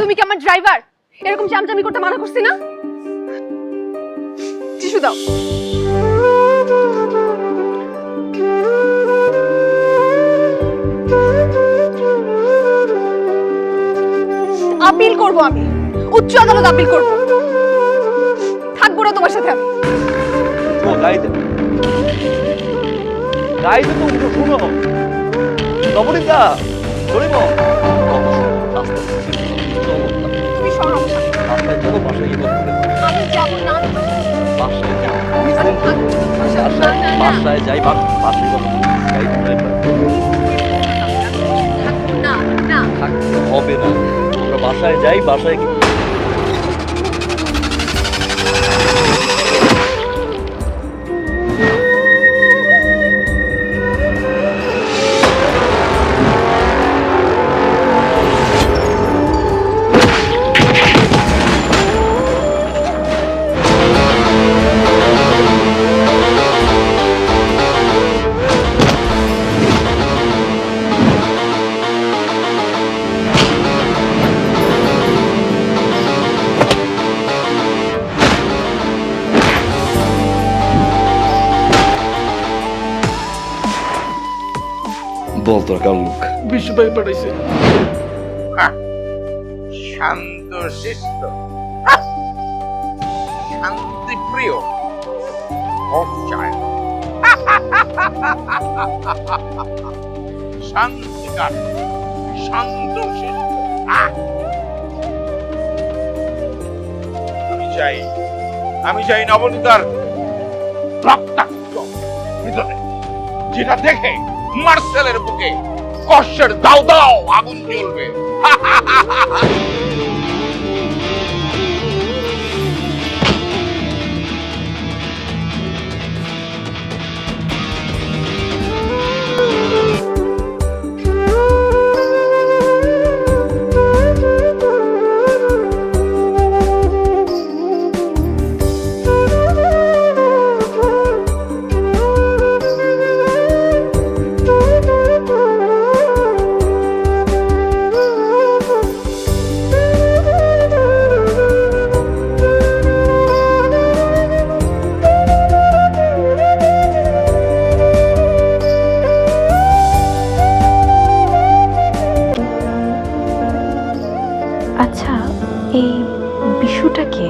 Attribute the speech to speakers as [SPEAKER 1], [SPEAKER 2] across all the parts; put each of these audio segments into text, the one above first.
[SPEAKER 1] তুমি কি আমার ড্রাইভার? এরকম চামচামি করতে মানা করছি না? টিস্যু দাও। আপিল করব, আমি উচ্চ আদালত আপিল করব। থাকবো না তোমার সাথে আমি।
[SPEAKER 2] ও গাইতে গাইতে তো উঠো, শুনো নবনীতা ধরিব
[SPEAKER 1] তুমি সরো।
[SPEAKER 2] বাসায় চলো, বাসায় গিয়ে কথা বলে।
[SPEAKER 1] আমি যাবো না।
[SPEAKER 2] বাসায় যাও,
[SPEAKER 1] না,
[SPEAKER 2] বাসায় যাই, বাসায় কথা বলে। গাইতে
[SPEAKER 1] না, না।
[SPEAKER 2] থাকতে হবে না, আমরা বাসায় যাই, বাসায় গিয়ে বল তোর কার লোক।
[SPEAKER 3] বিশু ভাই পাঠাইছে।
[SPEAKER 4] শান্ত শিষ্ট শান্তি প্রিয় শান্তিকার শান্ত শিষ্ট। আমি চাই নবনীতার রক্তাক্ত ভিতরে, যেটা দেখে মার্সেলের বুকে কষ্টের দাও দাও আগুন জ্বলবে।
[SPEAKER 5] আচ্ছা, এই বিশুটা কে?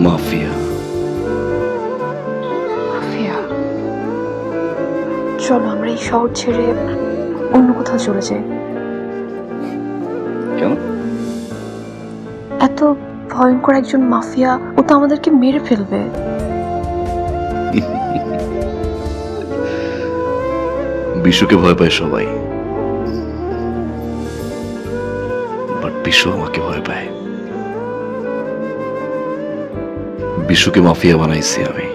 [SPEAKER 2] মাফিয়া।
[SPEAKER 5] মাফিয়া? চলো আমরা এই শহর ছেড়ে অন্য কোথাও চলে যাই।
[SPEAKER 2] কেন?
[SPEAKER 5] এত ভয়ঙ্কর একজন মাফিয়া, ও তো আমাদেরকে মেরে ফেলবে।
[SPEAKER 2] বিশুকে ভয় পায় সবাই, বাট বিশু আমাকে ভয় পায়। বিশুকে মাফিয়া বানাইছি আমি।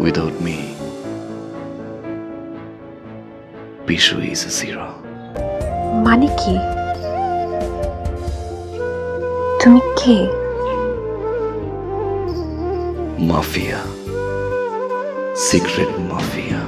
[SPEAKER 2] Without me Bishu is a zero.
[SPEAKER 5] মানে কি? তুমি কে?
[SPEAKER 2] Mafia, secret mafia.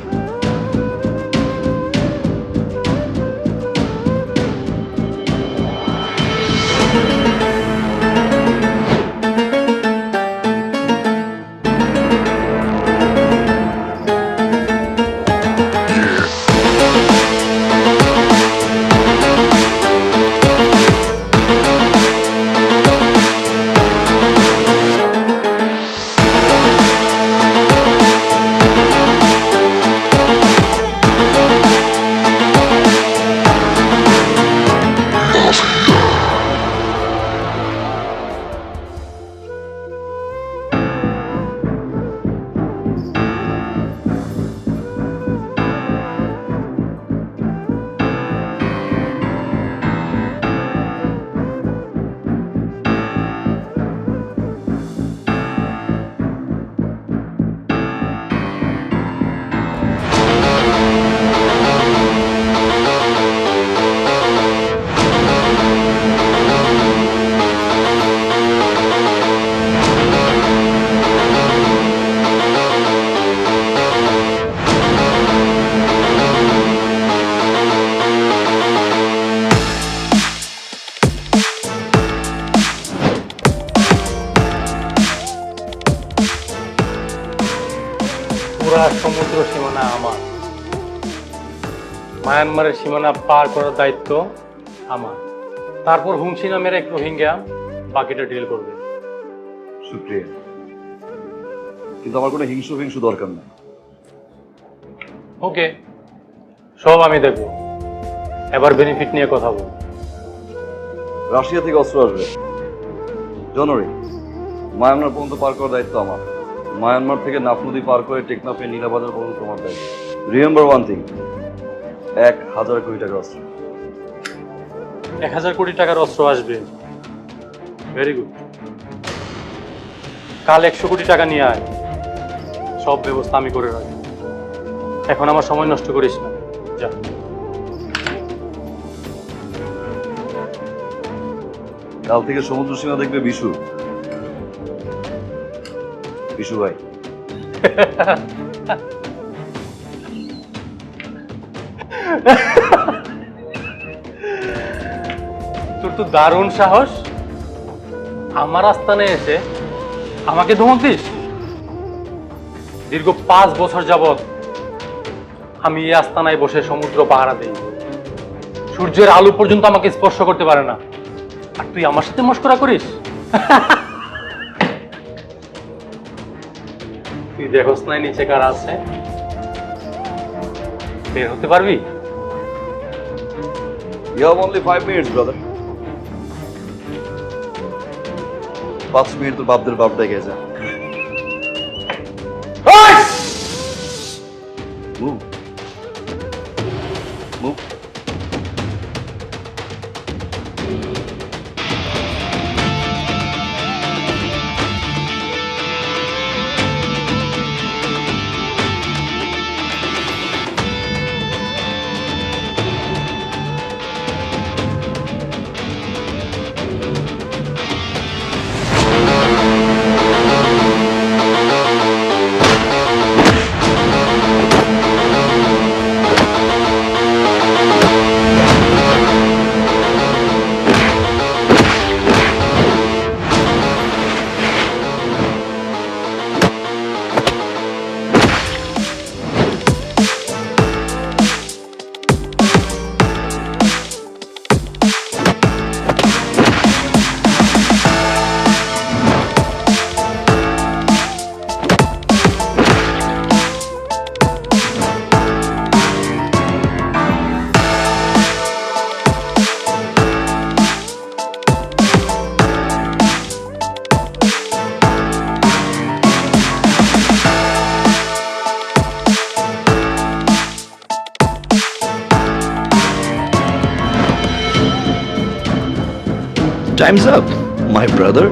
[SPEAKER 3] পুরা সমুদ্র সীমানা আমার। মায়ানমারের সীমানা পার করার দায়িত্ব আমার। তারপর হুমসি নামের এক রোহিঙ্গা বাকিটা ডিল করবে।
[SPEAKER 6] শুক্রিয়া, কিন্তু আমার কোনো হিংসু দরকার নেই।
[SPEAKER 3] ওকে, সব আমি দেখব। এবার বেনিফিট নিয়ে কথা বল।
[SPEAKER 6] রাশিয়া থেকে অস্ত্র আসবে জানুয়ারি। মায়ানমার পর্যন্ত পার করার দায়িত্ব আমার। মায়ানমার থেকে নাফ নদী পার করে টেকনাফে নীলাবাজার পর্যন্ত তোমার দায়িত্ব। রিমেম্বার ওয়ান থিং, 1,000 কোটি টাকার অস্ত্র।
[SPEAKER 3] 1,000 কোটি টাকার অস্ত্র আসবে, ভেরি গুড। কাল 100 কোটি টাকা নিয়ে আয়, সব ব্যবস্থা আমি করে রাখি। এখন আমার সময় নষ্ট করিস না, যা।
[SPEAKER 6] কাল থেকে সমুদ্র সীমা দেখবে বিশু। বিশু ভাই,
[SPEAKER 3] তোর তো দারুণ সাহস, আমার আস্তানে এসে আমাকে ধমক দিস। দীর্ঘ 5 বছর যাবৎ আমি এই আস্তানায় বসে সমুদ্র পাহারা দিই। সূর্যের আলো পর্যন্ত আমাকে স্পর্শ করতে পারে না, আর তুই আমার সাথে মশকরা করিস? তুই দেখোস নাই নিচে কারা আছে? বের হতে পারবি?
[SPEAKER 6] you have only 5 minutes, brother. 5 minute তোর বাপদের বাপ ডেকে যা। Move. Move. Time's up, my brother.